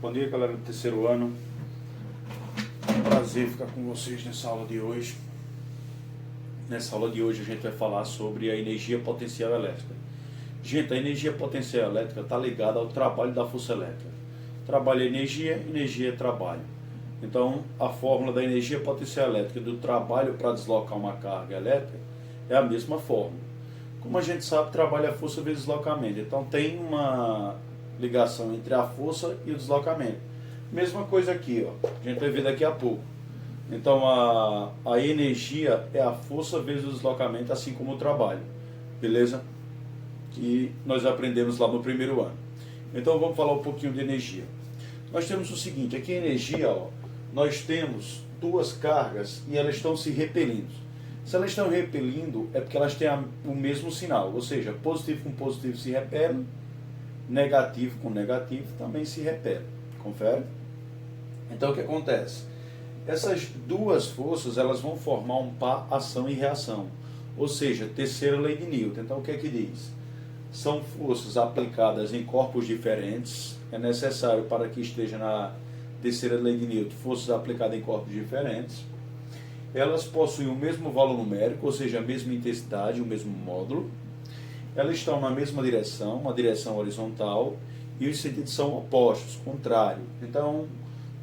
Bom dia, galera do terceiro ano. É um prazer ficar com vocês nessa aula de hoje. Nessa aula de hoje a gente vai falar sobre a energia potencial elétrica. Gente, a energia potencial elétrica está ligada ao trabalho da força elétrica. Trabalho é energia, energia é trabalho. Então, a fórmula da energia potencial elétrica do trabalho para deslocar uma carga elétrica é a mesma fórmula. Como a gente sabe, trabalho é força vezes deslocamento. Então, tem uma ligação entre a força e o deslocamento. Mesma coisa aqui, ó. A gente vai ver daqui a pouco. Então, a energia é a força vezes o deslocamento, assim como o trabalho. Beleza? Que nós aprendemos lá no primeiro ano. Então, vamos falar um pouquinho de energia. Nós temos o seguinte, aqui a energia, ó, nós temos duas cargas e elas estão se repelindo. Se elas estão repelindo, é porque elas têm o mesmo sinal, ou seja, positivo com positivo se repele, negativo com negativo também se repele. Confere? Então, o que acontece? Essas duas forças, elas vão formar um par ação e reação, ou seja, terceira lei de Newton. Então, o que é que diz? São forças aplicadas em corpos diferentes, é necessário para que esteja na terceira lei de Newton, forças aplicadas em corpos diferentes. Elas possuem o mesmo valor numérico, ou seja, a mesma intensidade, o mesmo módulo. Elas estão na mesma direção, uma direção horizontal, e os sentidos são opostos, contrários. Então,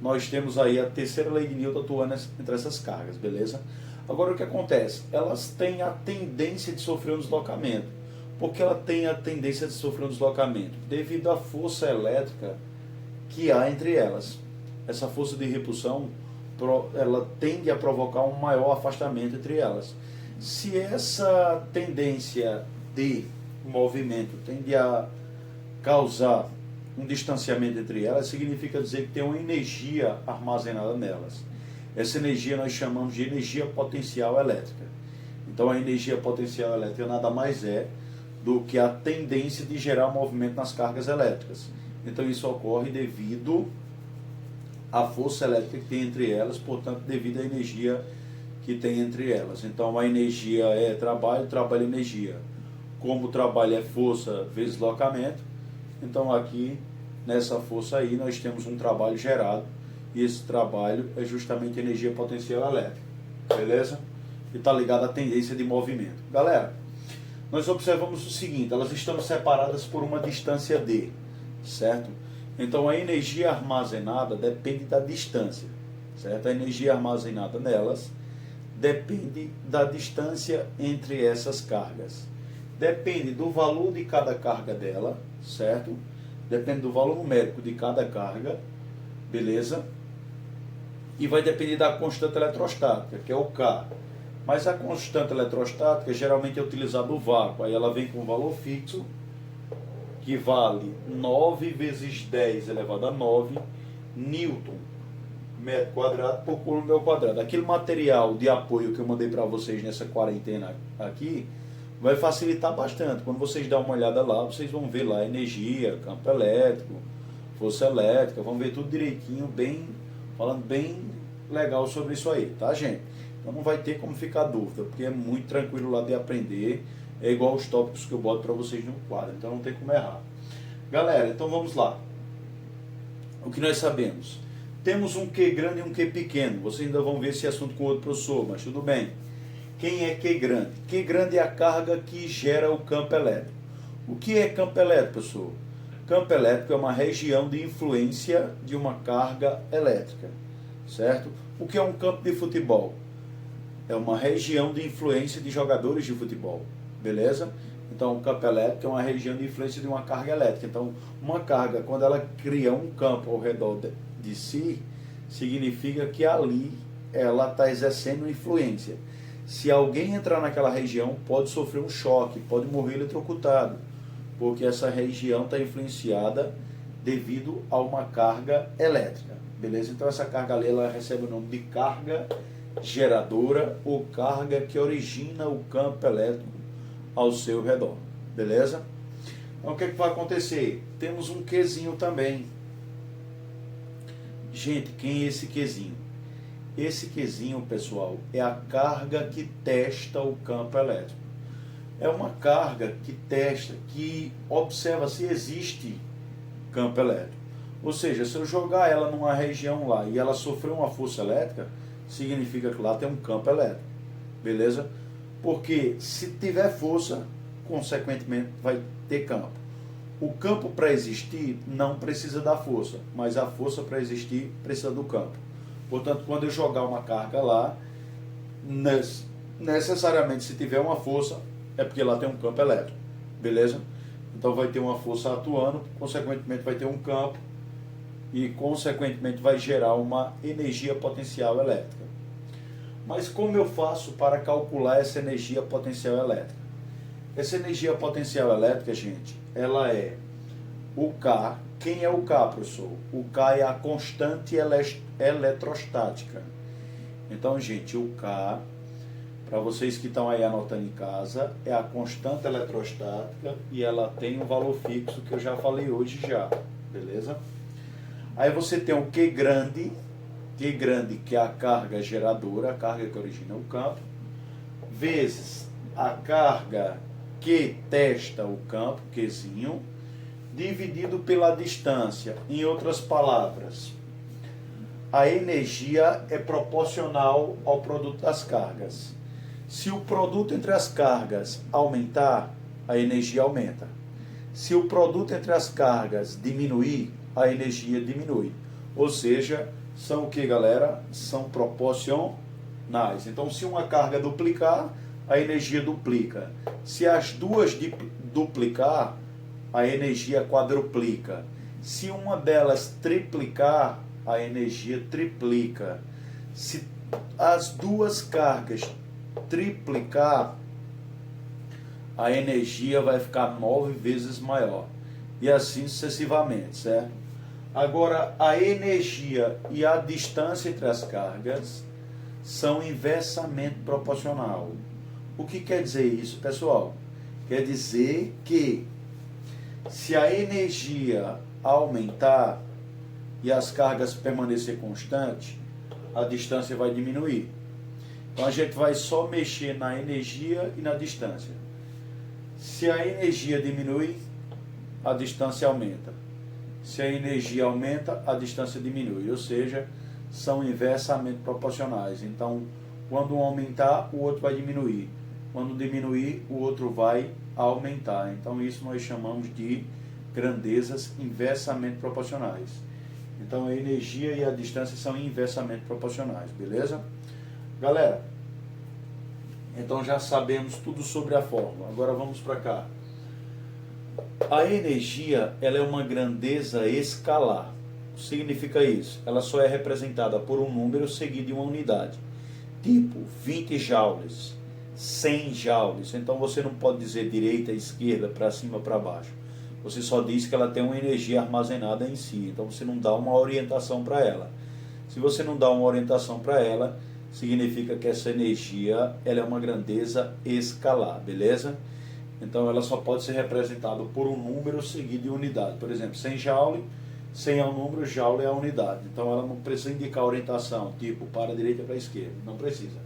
nós temos aí a terceira lei de Newton atuando entre essas cargas, beleza? Agora, o que acontece? Elas têm a tendência de sofrer um deslocamento. Por que ela tem a tendência de sofrer um deslocamento? Devido à força elétrica que há entre elas. Essa força de repulsão, ela tende a provocar um maior afastamento entre elas. Se essa tendência de movimento tende a causar um distanciamento entre elas, significa dizer que tem uma energia armazenada nelas. Essa energia nós chamamos de energia potencial elétrica. Então, a energia potencial elétrica nada mais é do que a tendência de gerar movimento nas cargas elétricas. Então, isso ocorre devido à força elétrica que tem entre elas, portanto, devido à energia que tem entre elas. Então, a energia é trabalho, trabalho é energia. Como o trabalho é força vezes deslocamento, então aqui, nessa força aí, nós temos um trabalho gerado, e esse trabalho é justamente energia potencial elétrica. Beleza? E está ligado à tendência de movimento. Galera, nós observamos o seguinte, elas estão separadas por uma distância d, certo? Então a energia armazenada depende da distância, certo? A energia armazenada nelas depende da distância entre essas cargas. Depende do valor de cada carga dela, certo? Depende do valor numérico de cada carga, beleza? E vai depender da constante eletrostática, que é o K. Mas a constante eletrostática geralmente é utilizada o vácuo. Aí ela vem com um valor fixo, que vale 9 vezes 10 elevado a 9 Newton metro quadrado por coulomb ao quadrado. Aquele material de apoio que eu mandei para vocês nessa quarentena aqui, vai facilitar bastante. Quando vocês dão uma olhada lá, vocês vão ver lá energia, campo elétrico, força elétrica, vão ver tudo direitinho, bem, falando bem legal sobre isso aí, tá, gente? Então não vai ter como ficar dúvida, porque é muito tranquilo lá de aprender, é igual os tópicos que eu boto para vocês no quadro, então não tem como errar. Galera, então vamos lá. O que nós sabemos? Temos um Q grande e um Q pequeno, vocês ainda vão ver esse assunto com outro professor, mas tudo bem. Quem é Q grande? Q grande é a carga que gera o campo elétrico. O que é campo elétrico, pessoal? Campo elétrico é uma região de influência de uma carga elétrica, certo? O que é um campo de futebol? É uma região de influência de jogadores de futebol, beleza? Então, o campo elétrico é uma região de influência de uma carga elétrica. Então, uma carga, quando ela cria um campo ao redor de si, significa que ali ela está exercendo influência. Se alguém entrar naquela região, pode sofrer um choque, pode morrer eletrocutado, porque essa região está influenciada devido a uma carga elétrica, beleza? Então essa carga ali, ela recebe o nome de carga geradora ou carga que origina o campo elétrico ao seu redor, beleza? Então o que é que vai acontecer? Temos um Qzinho também. Gente, quem é esse Qzinho? Esse Qzinho, pessoal, é a carga que testa o campo elétrico. É uma carga que testa, que observa se existe campo elétrico. Ou seja, se eu jogar ela numa região lá e ela sofreu uma força elétrica, significa que lá tem um campo elétrico, beleza? Porque se tiver força, consequentemente vai ter campo. O campo para existir não precisa da força, mas a força para existir precisa do campo. Portanto, quando eu jogar uma carga lá, necessariamente se tiver uma força, é porque lá tem um campo elétrico, beleza? Então vai ter uma força atuando, consequentemente vai ter um campo e consequentemente vai gerar uma energia potencial elétrica. Mas como eu faço para calcular essa energia potencial elétrica? Essa energia potencial elétrica, gente, ela é o K. Quem é o K, professor? O K é a constante eletrostática. Então, gente, o K, para vocês que estão aí anotando em casa, é a constante eletrostática e ela tem um valor fixo que eu já falei hoje já, beleza? Aí você tem o Q grande, que é a carga geradora, a carga que origina o campo, vezes a carga que testa o campo, Qzinho, dividido pela distância. Em outras palavras, a energia é proporcional ao produto das cargas. Se o produto entre as cargas aumentar, a energia aumenta. Se o produto entre as cargas diminuir, a energia diminui. Ou seja, são o que, galera? São proporcionais. Então, se uma carga duplicar, a energia duplica. Se as duas duplicar, a energia quadruplica. Se uma delas triplicar, a energia triplica. Se as duas cargas triplicar, a energia vai ficar 9 vezes maior. E assim sucessivamente, certo? Agora, a energia e a distância entre as cargas são inversamente proporcional. O que quer dizer isso, pessoal? Quer dizer que se a energia aumentar e as cargas permanecer constantes, a distância vai diminuir. Então a gente vai só mexer na energia e na distância. Se a energia diminui, a distância aumenta. Se a energia aumenta, a distância diminui. Ou seja, são inversamente proporcionais. Então, quando um aumentar, o outro vai diminuir. Quando diminuir, o outro vai aumentar. Então, isso nós chamamos de grandezas inversamente proporcionais. Então, a energia e a distância são inversamente proporcionais, beleza? Galera, então já sabemos tudo sobre a fórmula. Agora vamos para cá. A energia, ela é uma grandeza escalar. O que significa isso? Ela só é representada por um número seguido de uma unidade. Tipo 20 joules, 100 joules. Então você não pode dizer direita, esquerda, para cima, para baixo. Você só diz que ela tem uma energia armazenada em si. Então você não dá uma orientação para ela. Se você não dá uma orientação para ela, significa que essa energia, ela é uma grandeza escalar, beleza? Então ela só pode ser representada por um número seguido de unidade. Por exemplo, 100 joule, 100 é o número, joule é a unidade. Então ela não precisa indicar orientação, tipo para a direita, para a esquerda. Não precisa.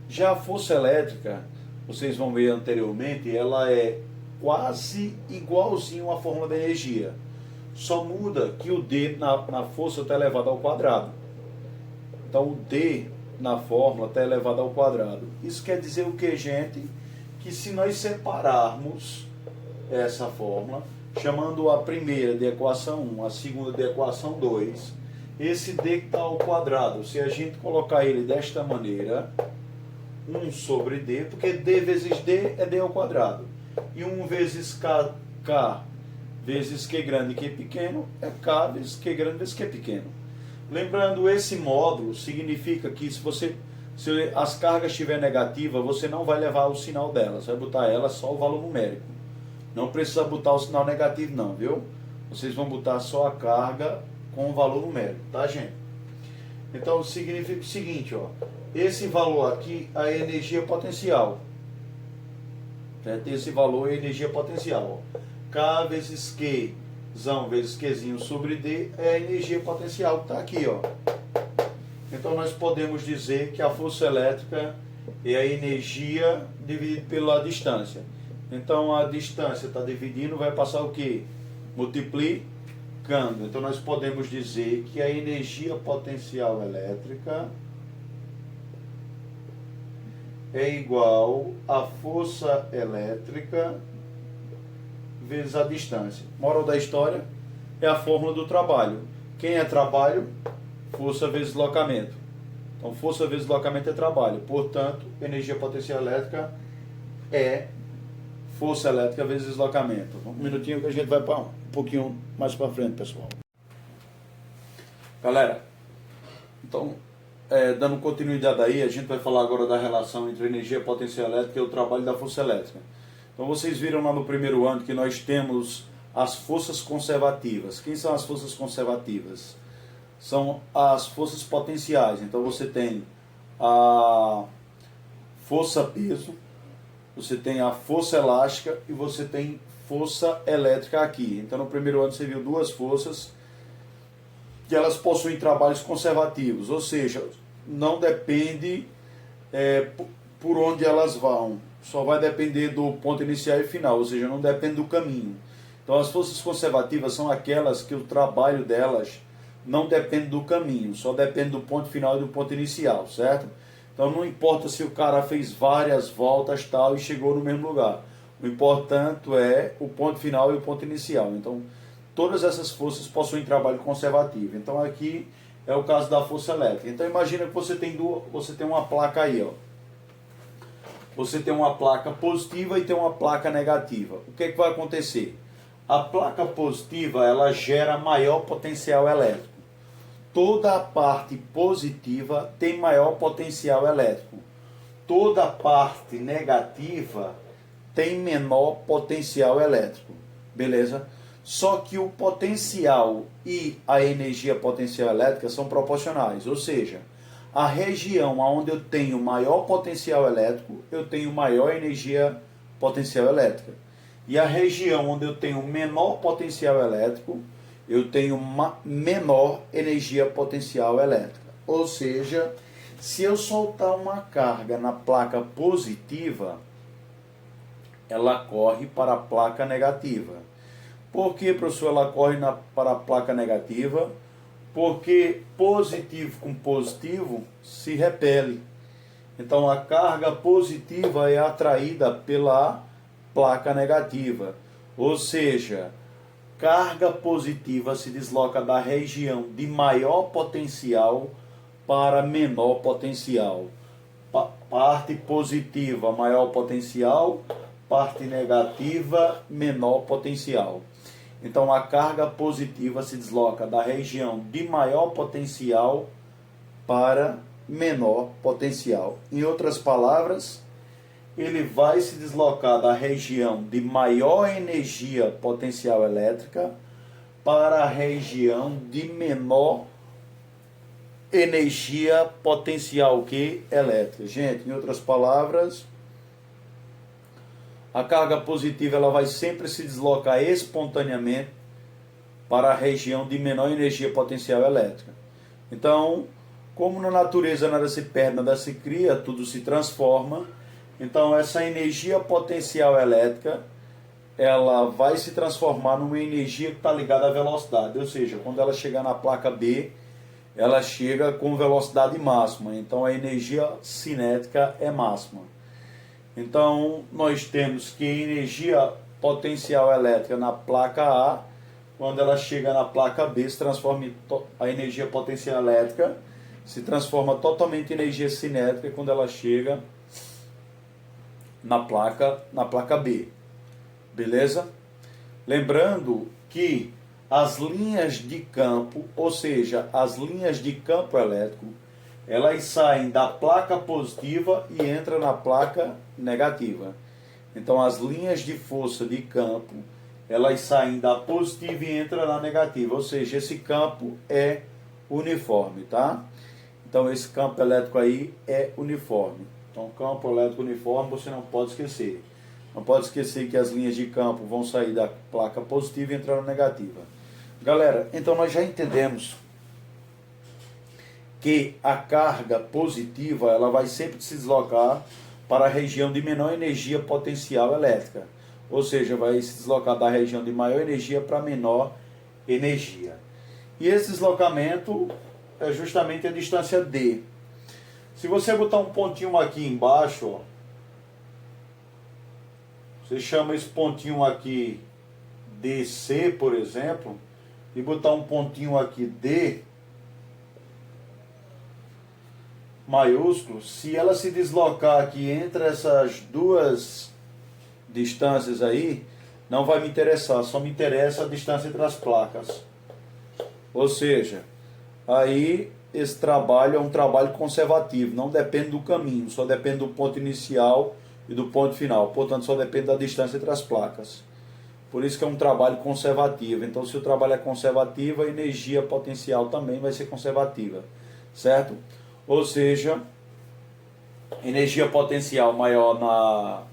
Já a força elétrica, vocês vão ver anteriormente, ela é quase igualzinho à fórmula da energia. Só muda que o D na força está elevado ao quadrado. Então o D na fórmula está elevado ao quadrado. Isso quer dizer o que, gente? Que se nós separarmos essa fórmula, chamando a primeira de equação 1, a segunda de equação 2, esse D que está ao quadrado, se a gente colocar ele desta maneira, 1 sobre D, porque D vezes D é D ao quadrado, e 1 vezes K vezes Q grande e Q pequeno, é K vezes Q grande vezes Q pequeno. Lembrando, esse módulo significa que se as cargas estiverem negativas, você não vai levar o sinal delas, vai botar ela só o valor numérico. Não precisa botar o sinal negativo não, viu? Vocês vão botar só a carga com o valor numérico, tá, gente? Então significa o seguinte, ó, esse valor aqui é a energia potencial. Certo? Esse valor é a energia potencial, ó. K vezes Q, vezes Qzinho sobre D é a energia potencial que está aqui, ó. Então nós podemos dizer que a força elétrica é a energia dividida pela distância. Então a distância está dividindo, vai passar o quê? deslocando. Então nós podemos dizer que a energia potencial elétrica é igual à força elétrica vezes a distância. Moral da história é a fórmula do trabalho. Quem é trabalho? Força vezes deslocamento. Então força vezes deslocamento é trabalho. Portanto, energia potencial elétrica é força elétrica vezes deslocamento. Um minutinho que a gente vai para um pouquinho mais para frente, pessoal. Galera, então, dando continuidade aí, a gente vai falar agora da relação entre energia potencial elétrica e o trabalho da força elétrica. Então vocês viram lá no primeiro ano que nós temos as forças conservativas. Quem são as forças conservativas? São as forças potenciais. Então você tem a força peso, você tem a força elástica e você tem força elétrica aqui. Então no primeiro ano você viu duas forças que elas possuem trabalhos conservativos, ou seja, não depende por onde elas vão, só vai depender do ponto inicial e final, ou seja, não depende do caminho. Então as forças conservativas são aquelas que o trabalho delas não depende do caminho, só depende do ponto final e do ponto inicial, certo? Então não importa se o cara fez várias voltas tal e chegou no mesmo lugar. O importante é o ponto final e o ponto inicial. Então todas essas forças possuem trabalho conservativo. Então aqui é o caso da força elétrica. Então imagina que você tem uma placa aí, ó. Você tem uma placa positiva e tem uma placa negativa. O que é que vai acontecer? A placa positiva, ela gera maior potencial elétrico. Toda a parte positiva tem maior potencial elétrico. Toda a parte negativa tem menor potencial elétrico. Beleza? Só que o potencial e a energia potencial elétrica são proporcionais. Ou seja, a região onde eu tenho maior potencial elétrico, eu tenho maior energia potencial elétrica. E a região onde eu tenho menor potencial elétrico, eu tenho menor energia potencial elétrica. Ou seja, se eu soltar uma carga na placa positiva, ela corre para a placa negativa. Por que, professor, ela corre para a placa negativa? Porque positivo com positivo se repele. Então a carga positiva é atraída pela placa negativa. Ou seja, carga positiva se desloca da região de maior potencial para menor potencial. Parte positiva, maior potencial, parte negativa, menor potencial. Então a carga positiva se desloca da região de maior potencial para menor potencial. Em outras palavras, ele vai se deslocar da região de maior energia potencial elétrica para a região de menor energia potencial elétrica. Gente, em outras palavras, a carga positiva ela vai sempre se deslocar espontaneamente para a região de menor energia potencial elétrica. Então, como na natureza nada se perde, nada se cria, tudo se transforma. Então, essa energia potencial elétrica ela vai se transformar numa energia que está ligada à velocidade. Ou seja, quando ela chegar na placa B, ela chega com velocidade máxima. Então, a energia cinética é máxima. Então, nós temos que a energia potencial elétrica na placa A, quando ela chega na placa B, se transforma a energia potencial elétrica, se transforma totalmente em energia cinética quando ela chega na placa B. Beleza? Lembrando que as linhas de campo, ou seja, as linhas de campo elétrico, elas saem da placa positiva e entram na placa negativa. Então as linhas de força de campo, elas saem da positiva e entram na negativa, ou seja, esse campo é uniforme, tá? Então esse campo elétrico aí é uniforme. Então campo elétrico uniforme você não pode esquecer. Não pode esquecer que as linhas de campo vão sair da placa positiva e entrar na negativa. Galera, então nós já entendemos que a carga positiva ela vai sempre se deslocar para a região de menor energia potencial elétrica. Ou seja, vai se deslocar da região de maior energia para menor energia. E esse deslocamento é justamente a distância D. Se você botar um pontinho aqui embaixo, ó, você chama esse pontinho aqui DC, por exemplo, e botar um pontinho aqui D maiúsculo, se ela se deslocar aqui entre essas duas distâncias aí, não vai me interessar, só me interessa a distância entre as placas. Ou seja, aí esse trabalho é um trabalho conservativo, não depende do caminho, só depende do ponto inicial e do ponto final, portanto só depende da distância entre as placas. Por isso que é um trabalho conservativo. Então, se o trabalho é conservativo, a energia potencial também vai ser conservativa, certo? Ou seja, energia potencial maior na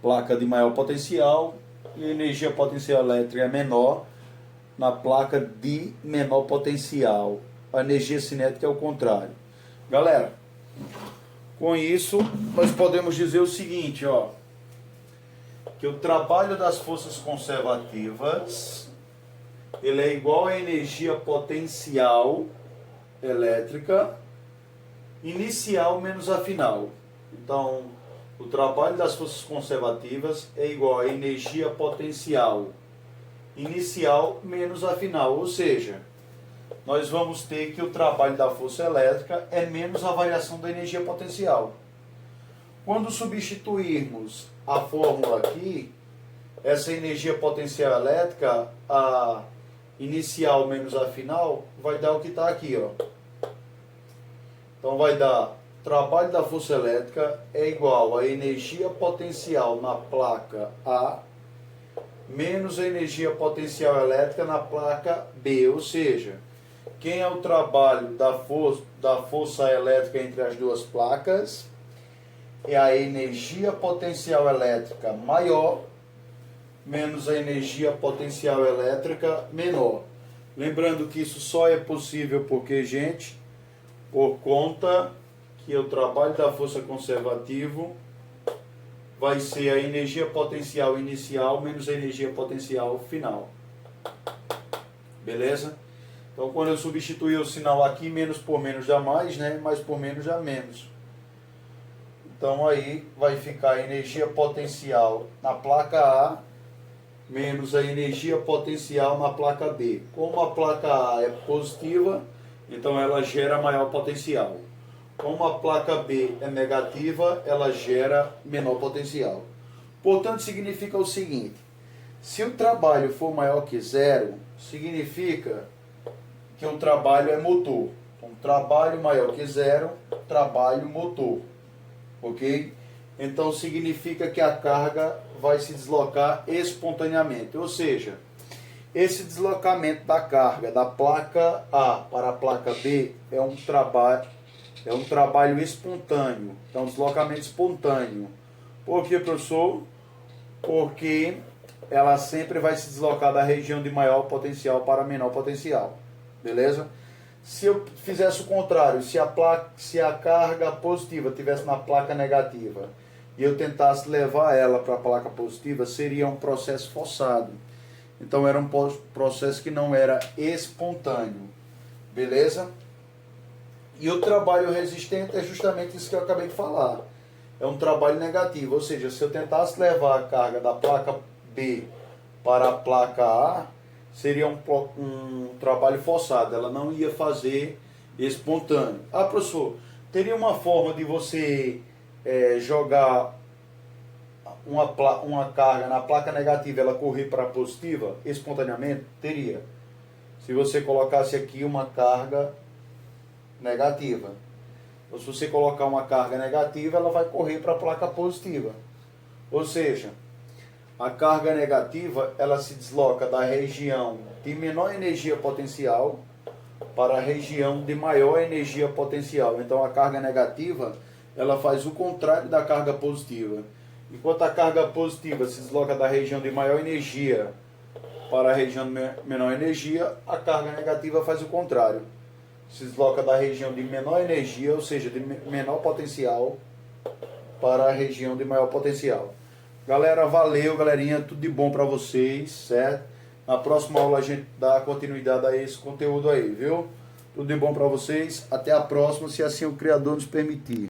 placa de maior potencial e energia potencial elétrica é menor na placa de menor potencial. A energia cinética é o contrário. Galera, com isso, nós podemos dizer o seguinte, ó, que o trabalho das forças conservativas ele é igual à energia potencial elétrica inicial menos a final. Então, o trabalho das forças conservativas é igual à energia potencial inicial menos a final, ou seja, nós vamos ter que o trabalho da força elétrica é menos a variação da energia potencial. Quando substituirmos a fórmula aqui, essa energia potencial elétrica, a inicial menos a final, vai dar o que está aqui, ó. Então vai dar, trabalho da força elétrica é igual a energia potencial na placa A menos a energia potencial elétrica na placa B, ou seja, quem é o trabalho da força elétrica entre as duas placas? É a energia potencial elétrica maior menos a energia potencial elétrica menor. Lembrando que isso só é possível porque, gente, por conta que o trabalho da força conservativa vai ser a energia potencial inicial menos a energia potencial final. Beleza? Então, quando eu substituir o sinal aqui, menos por menos dá mais, né? Mais por menos dá menos. Então, aí vai ficar a energia potencial na placa A menos a energia potencial na placa B. Como a placa A é positiva, então ela gera maior potencial. Como a placa B é negativa, ela gera menor potencial. Portanto, significa o seguinte: se o trabalho for maior que zero, significa que o trabalho é motor. Então, trabalho maior que zero, trabalho motor. Ok? Então, significa que a carga vai se deslocar espontaneamente. Ou seja, esse deslocamento da carga da placa A para a placa B é um trabalho espontâneo. É um deslocamento espontâneo. Por que, professor? Porque ela sempre vai se deslocar da região de maior potencial para menor potencial. Beleza? Se eu fizesse o contrário, se a carga positiva estivesse na placa negativa e eu tentasse levar ela para a placa positiva, seria um processo forçado. Então era um processo que não era espontâneo. Beleza? E o trabalho resistente é justamente isso que eu acabei de falar. É um trabalho negativo, ou seja, se eu tentasse levar a carga da placa B para a placa A, seria um trabalho forçado, ela não ia fazer espontâneo. Ah, professor, teria uma forma de você jogar uma carga na placa negativa, ela correr para a positiva espontaneamente? Teria. Se você colocasse aqui uma carga negativa. Ou se você colocar uma carga negativa, ela vai correr para a placa positiva. Ou seja, a carga negativa, ela se desloca da região de menor energia potencial para a região de maior energia potencial. Então, a carga negativa, ela faz o contrário da carga positiva. Enquanto a carga positiva se desloca da região de maior energia para a região de menor energia, a carga negativa faz o contrário. Se desloca da região de menor energia, ou seja, de menor potencial, para a região de maior potencial. Galera, valeu, galerinha, tudo de bom para vocês, certo? Na próxima aula a gente dá continuidade a esse conteúdo aí, viu? Tudo de bom para vocês. Até a próxima, se assim o Criador nos permitir.